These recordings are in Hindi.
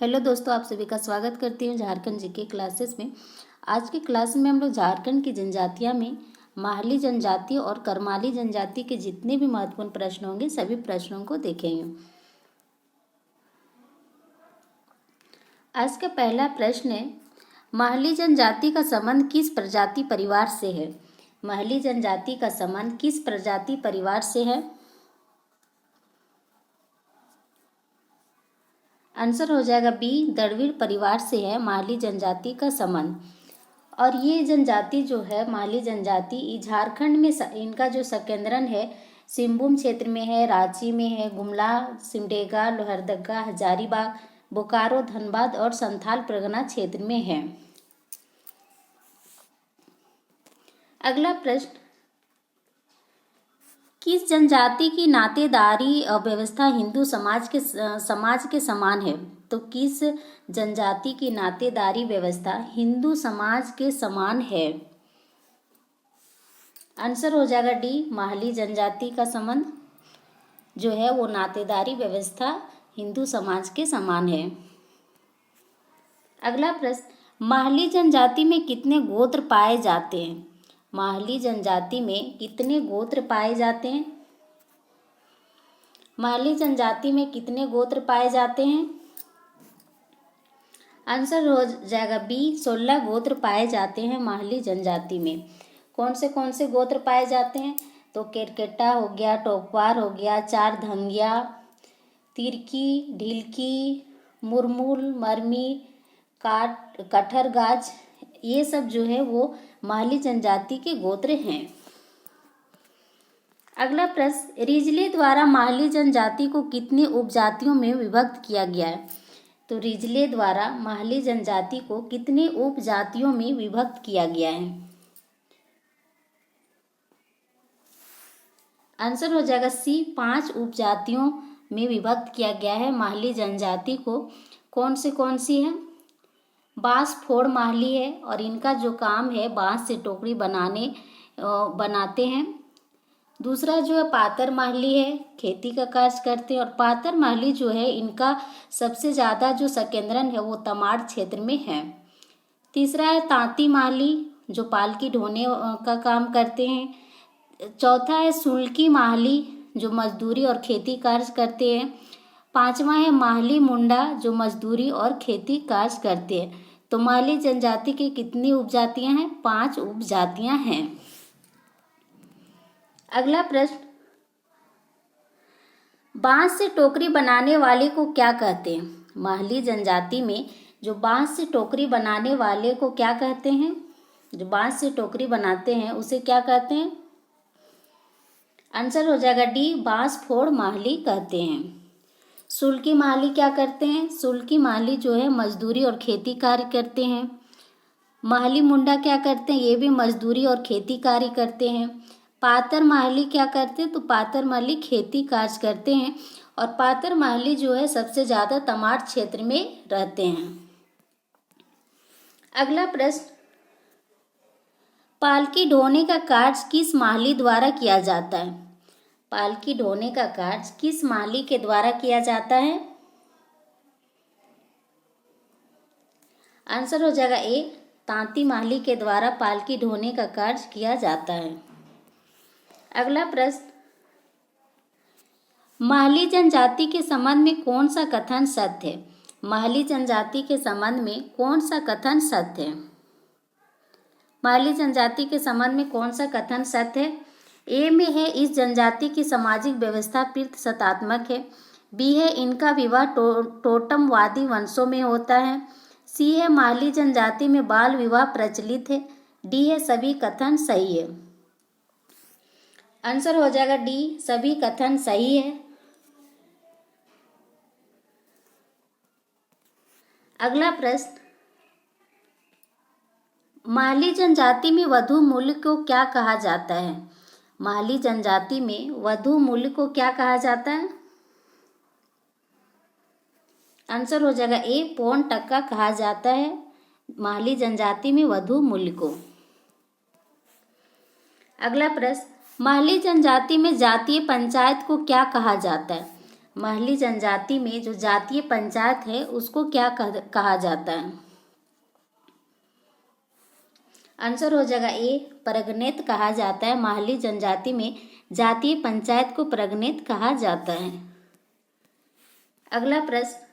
हेलो दोस्तों, आप सभी का स्वागत करती हूँ झारखंड जीके क्लासेस में। आज की क्लास में हम लोग झारखंड की जनजातियाँ में माहली जनजाति और करमाली जनजाति के जितने भी महत्वपूर्ण प्रश्न होंगे सभी प्रश्नों को देखेंगे। आज का पहला प्रश्न है, माहली जनजाति का संबंध किस प्रजाति परिवार से है? माहली जनजाति का संबंध किस प्रजाति परिवार से है? आंसर हो जाएगा बी, द्रविड़ परिवार से है माहली जनजाति का संबंध। और ये जनजाति जो है माहली जनजाति झारखंड में इनका जो संकेंद्रण है सिंहभूम क्षेत्र में है, रांची में है, गुमला, सिमडेगा, लोहरदगा, हजारीबाग, बोकारो, धनबाद और संथाल परगना क्षेत्र में है। अगला प्रश्न, किस जनजाति की नातेदारी व्यवस्था हिंदू समाज के समान है? तो किस जनजाति की नातेदारी व्यवस्था हिंदू समाज के समान है? आंसर हो जाएगा डी, माहली जनजाति का संबंध जो है वो नातेदारी व्यवस्था हिंदू समाज के समान है। अगला प्रश्न, माहली जनजाति में कितने गोत्र पाए जाते हैं? माहली जनजाति में कितने गोत्र पाए जाते हैं? माहली जनजाति में कितने गोत्र पाए जाते हैं? आंसर हो जाएगा बी, 16 गोत्र पाए जाते हैं माहली जनजाति में। कौन से गोत्र पाए जाते हैं? तो केरकेटा हो गया, टोकवार हो गया, चार धंगिया, तिरकी, ढिलकी, मुरमुल, मरमी, कठरगाज, ये सब जो है वो माहली जनजाति के गोत्र हैं। अगला प्रश्न, रिजले द्वारा माहली जनजाति को कितनी उपजातियों में विभक्त किया गया है? तो रिजले द्वारा माहली जनजाति को कितने उपजातियों में विभक्त किया गया है? आंसर हो जाएगा सी, 5 उपजातियों में विभक्त किया गया है माहली जनजाति को। कौन सी है? बांस फोड़ माहली है और इनका जो काम है बांस से टोकरी बनाते हैं। दूसरा जो है पातर माहली है, खेती का कार्य करते हैं। और पातर माहली जो है इनका सबसे ज़्यादा जो संकेंद्रण है वो तमाड़ क्षेत्र में है। तीसरा है तांती माहली जो पालकी ढोने का काम करते हैं। चौथा है सुलकी माहली जो मजदूरी और खेती कार्य करते हैं। पांचवा है माहली मुंडा जो मजदूरी और खेती कार्य करते हैं। तो माहली जनजाति की कितनी उपजातियां हैं? 5 उपजातियां हैं। अगला प्रश्न, बांस से टोकरी बनाने वाले को क्या कहते हैं? माहली जनजाति में जो बांस से टोकरी बनाने वाले को क्या कहते हैं? जो बांस से टोकरी बनाते हैं उसे क्या कहते हैं? आंसर हो जाएगा डी, बांस फोड़ माहली कहते हैं। सुलकी माहली क्या करते हैं? सुलकी माहली जो है मजदूरी और खेती कार्य करते हैं। माहली मुंडा क्या करते हैं? ये भी मजदूरी और खेती कार्य करते हैं। पातर माहली क्या करते हैं? तो पातर माहली खेती कार्य करते हैं। और पातर माहली जो है सबसे ज़्यादा तमाड़ क्षेत्र में रहते हैं। अगला प्रश्न, पालकी ढोने का कार्य किस माहली द्वारा किया जाता है? पालकी ढोने का कार्य किस माहली के द्वारा किया जाता है? आंसर हो जाएगा ए, तांती माहली के द्वारा पालकी ढोने का कार्य किया जाता है। अगला प्रश्न, माहली जनजाति के संबंध में कौन सा कथन सत्य है? माहली जनजाति के संबंध में कौन सा कथन सत्य है? माहली जनजाति के संबंध में कौन सा कथन सत्य है? ए में है इस जनजाति की सामाजिक व्यवस्था प्रतिशतात्मक है। बी है इनका विवाह टोटमवादी वंशों में होता है। सी है माहली जनजाति में बाल विवाह प्रचलित है। डी है सभी कथन सही है। आंसर हो जाएगा डी, सभी कथन सही है। अगला प्रश्न, माहली जनजाति में वधू मूल्य को क्या कहा जाता है? माहली जनजाति में वधू मूल्य को क्या कहा जाता है? आंसर हो जाएगा ए, पौन टक्का कहा जाता है माहली जनजाति में वधू मूल्य को। अगला प्रश्न, माहली जनजाति में जातीय पंचायत को क्या कहा जाता है? माहली जनजाति में जो जातीय पंचायत है उसको क्या कहा जाता है? आंसर हो जाएगा ए, परगनेत कहा जाता है। माहली जनजाति में जातीय पंचायत को परगनेत कहा जाता है। अगला प्रश्न,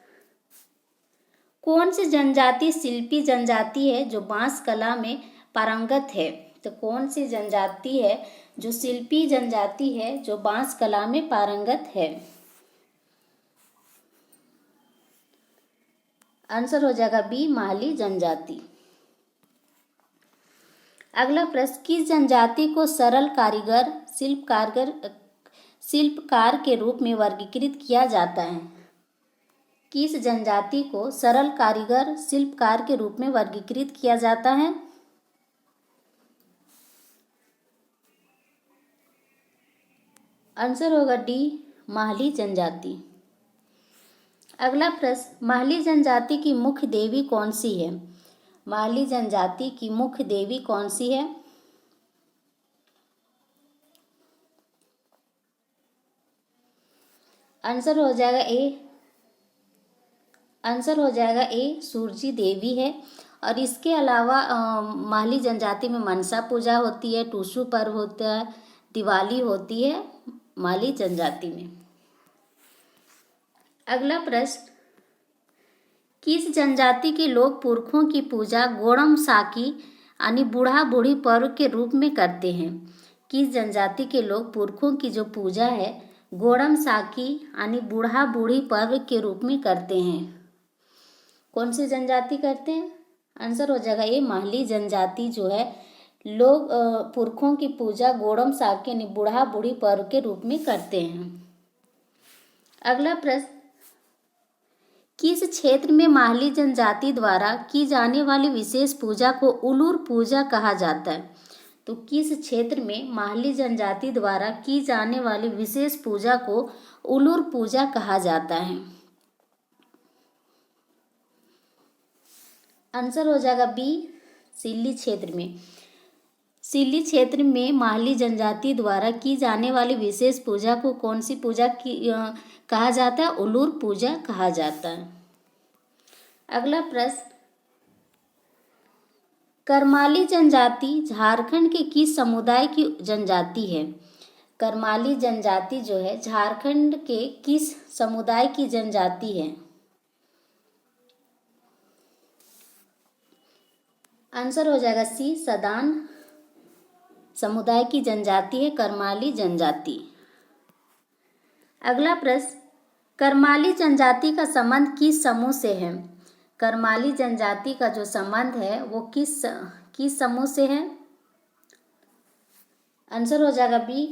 कौन सी जनजाति शिल्पी जनजाति है जो बांस कला में पारंगत है? तो कौन सी जनजाति है जो शिल्पी जनजाति है जो बांस कला में पारंगत है? आंसर हो जाएगा बी, माहली जनजाति। अगला प्रश्न, किस जनजाति को सरल कारीगर शिल्पकार के रूप में वर्गीकृत किया जाता है? किस जनजाति को सरल कारीगर शिल्पकार के रूप में वर्गीकृत किया जाता है? आंसर होगा डी, माहली जनजाति। अगला प्रश्न, माहली जनजाति की मुख्य देवी कौन सी है? माहली जनजाति की मुख्य देवी कौन सी है? आंसर हो जाएगा ए, आंसर हो जाएगा ए, सूरजी देवी है। और इसके अलावा माहली जनजाति में मनसा पूजा होती है, टूसू पर्व होता है, दिवाली होती है माहली जनजाति में। अगला प्रश्न, किस जनजाति के लोग पुरखों की पूजा गोड़म साकी यानी बूढ़ा बूढ़ी पर्व के रूप में करते हैं? किस जनजाति के लोग पुरखों की जो पूजा है गोड़म साकी यानी बूढ़ा बूढ़ी पर्व के रूप में करते हैं? कौन सी जनजाति करते हैं? आंसर हो जाएगा ये, माहली जनजाति जो है लोग पुरखों की पूजा गोड़म साकी यानी बूढ़ा बूढ़ी पर्व के रूप में करते हैं। अगला प्रश्न, किस क्षेत्र में माहली जनजाति द्वारा की जाने वाली विशेष पूजा को उलूर पूजा कहा जाता है? तो किस क्षेत्र में माहली जनजाति द्वारा की जाने वाली विशेष पूजा को उलूर पूजा कहा जाता है? आंसर हो जाएगा बी, सिल्ली क्षेत्र में। सिल्ली क्षेत्र में माहली जनजाति द्वारा की जाने वाली विशेष पूजा को कौन सी पूजा कहा जाता है? उलूर पूजा कहा जाता है। अगला प्रश्न, करमाली जनजाति झारखंड के किस समुदाय की जनजाति है? करमाली जनजाति जो है झारखंड के किस समुदाय की जनजाति है? आंसर हो जाएगा सी, सदान समुदाय की जनजाति है करमाली जनजाति। अगला प्रश्न, करमाली जनजाति का संबंध किस समूह से है? करमाली जनजाति का जो संबंध है वो किस समूह से है? आंसर हो जाएगा बी,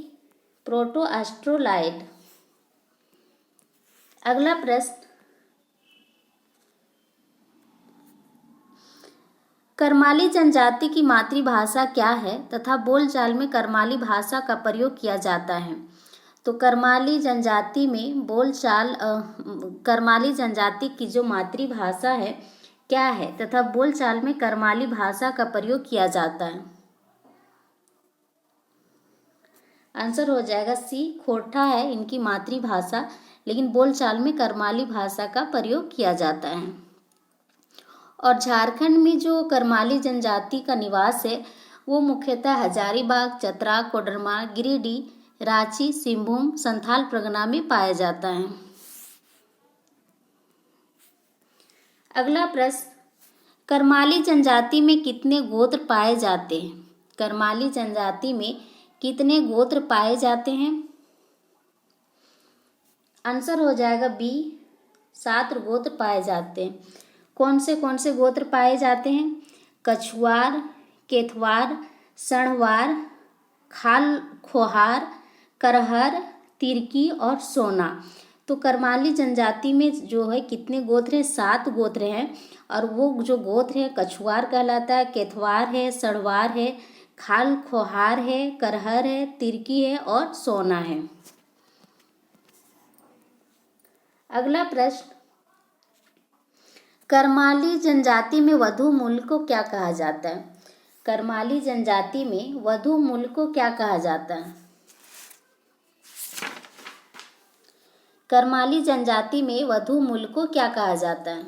प्रोटो एस्ट्रोलाइट। अगला प्रश्न, करमाली जनजाति की मातृभाषा क्या है तथा बोलचाल में करमाली भाषा का प्रयोग किया जाता है? तो करमाली जनजाति में करमाली जनजाति की जो मातृभाषा है क्या है तथा बोलचाल में करमाली भाषा का प्रयोग किया जाता है? आंसर हो जाएगा सी, खोरठा है इनकी मातृभाषा, लेकिन बोलचाल में करमाली भाषा का प्रयोग किया जाता है। और झारखंड में जो करमाली जनजाति का निवास है वो मुख्यतः हजारीबाग, चतरा, कोडरमा, गिरिडीह, रांची, सिंहभूम, संथाल परगना में पाया जाता है। अगला प्रश्न, करमाली जनजाति में कितने गोत्र पाए जाते हैं? करमाली जनजाति में कितने गोत्र पाए जाते हैं? आंसर हो जाएगा बी, 7 गोत्र पाए जाते हैं। कौन से गोत्र पाए जाते हैं? कछुआर, केथवार, सणवार, खाल खोहार, करहर, तिरकी और सोना। तो करमाली जनजाति में जो है कितने गोत्र हैं? 7 गोत्र हैं। और वो जो गोत्र है कछुआर कहलाता है, केथवार है, सणवार है, खाल खोहार है, करहर है, तिरकी है और सोना है। अगला प्रश्न, करमाली जनजाति में वधू मूल्य को क्या कहा जाता है? करमाली जनजाति में वधू मूल्य को क्या कहा जाता है? करमाली जनजाति में वधू मूल को क्या कहा जाता है?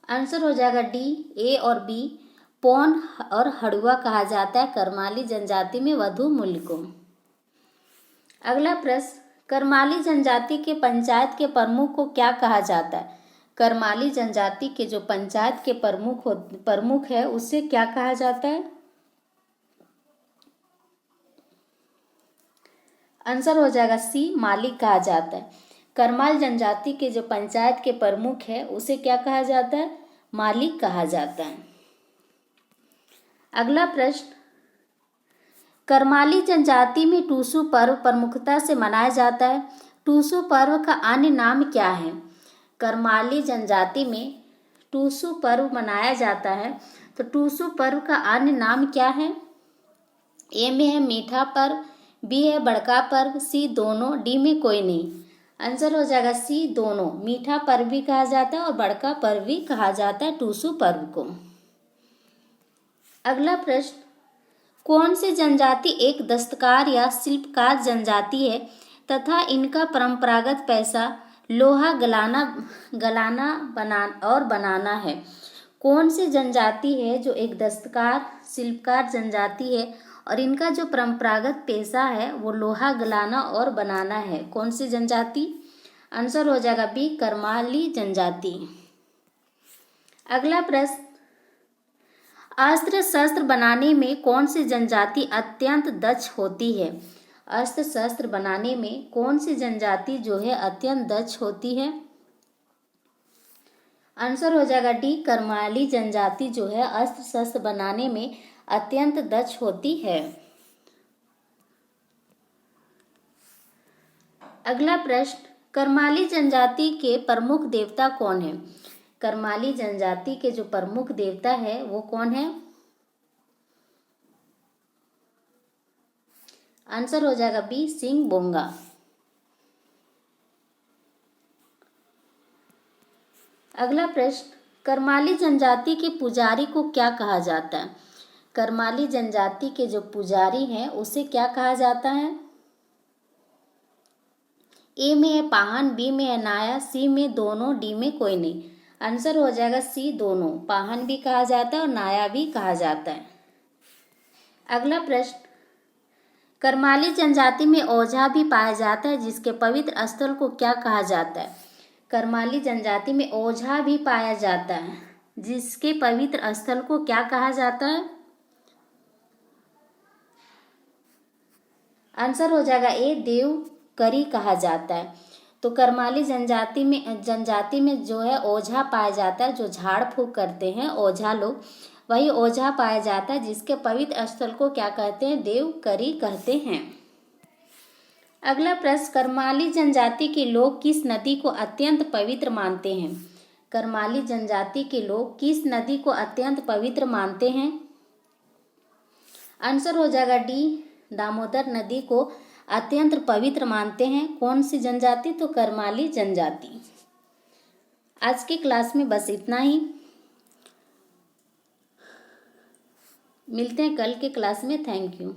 आंसर हो जाएगा डी, ए और बी। पौन और हड़ुआ कहा जाता है करमाली जनजाति में वधू मूल को। अगला प्रश्न, करमाली जनजाति के पंचायत के प्रमुख को क्या कहा जाता है? करमाली जनजाति के जो पंचायत के प्रमुख है उसे क्या कहा जाता है? आंसर हो जाएगा सी, मालिक कहा जाता है। करमाल जनजाति के जो पंचायत के प्रमुख है उसे क्या कहा जाता है? मालिक कहा जाता है। अगला प्रश्न, करमाली जनजाति में टूसू पर्व प्रमुखता से मनाया जाता है। टूसू पर्व का अन्य नाम क्या है? करमाली जनजाति में टूसू पर्व मनाया जाता है, तो टूसू पर्व का अन्य नाम क्या है? ए में है मीठा पर्व, बी है बड़का पर्व, सी दोनों, डी में कोई नहीं। आंसर हो जाएगा सी, दोनों। मीठा पर्व भी कहा जाता है और बड़का पर्व भी कहा जाता है टूसू पर्व को। अगला प्रश्न, कौन सी जनजाति एक दस्तकार या शिल्पकार जनजाति है तथा इनका परंपरागत पैसा लोहा गलाना बनाना है? कौन सी जनजाति है जो एक दस्तकार शिल्पकार जनजाति है और इनका जो परंपरागत पेशा है वो लोहा गलाना और बनाना है? कौन सी जनजाति? आंसर हो जाएगा बी, करमाली जनजाति। अगला प्रश्न, अस्त्र शस्त्र बनाने में कौन सी जनजाति अत्यंत दक्ष होती है? अस्त्र शस्त्र बनाने में कौन सी जनजाति जो है अत्यंत दक्ष होती है? आंसर हो जाएगा डी, करमाली जनजाति जो है अस्त्र शस्त्र बनाने में अत्यंत दक्ष होती है। अगला प्रश्न, करमाली जनजाति के प्रमुख देवता कौन है? करमाली जनजाति के जो प्रमुख देवता है वो कौन है? आंसर हो जाएगा बी, सिंह बोंगा। अगला प्रश्न, करमाली जनजाति के पुजारी को क्या कहा जाता है? करमाली जनजाति के जो पुजारी हैं उसे क्या कहा जाता है? ए में है पाहन, बी में है नाया, सी में दोनों, डी में कोई नहीं। आंसर हो जाएगा सी, दोनों। पाहन भी कहा जाता है और नाया भी कहा जाता है। अगला प्रश्न, करमाली जनजाति में ओझा भी पाया जाता है जिसके पवित्र स्थल को क्या कहा जाता है? करमाली जनजाति में ओझा भी पाया जाता है जिसके पवित्र स्थल को क्या कहा जाता है? आंसर हो जाएगा ए, देवकरी कहा जाता है। तो करमाली जनजाति में जो है ओझा पाया जाता है, जो झाड़ फूक करते हैं ओझा लोग, वही ओझा पाया जाता है जिसके पवित्र स्थल को क्या कहते हैं? देवकरी कहते हैं। अगला प्रश्न, करमाली जनजाति के लोग किस नदी को अत्यंत पवित्र मानते हैं? करमाली जनजाति के लोग किस नदी को अत्यंत पवित्र मानते हैं? आंसर हो जाएगा डी, दामोदर नदी को अत्यंत पवित्र मानते हैं। कौन सी जनजाति? तो करमाली जनजाति। आज की क्लास में बस इतना ही। मिलते हैं कल के क्लास में। Thank you.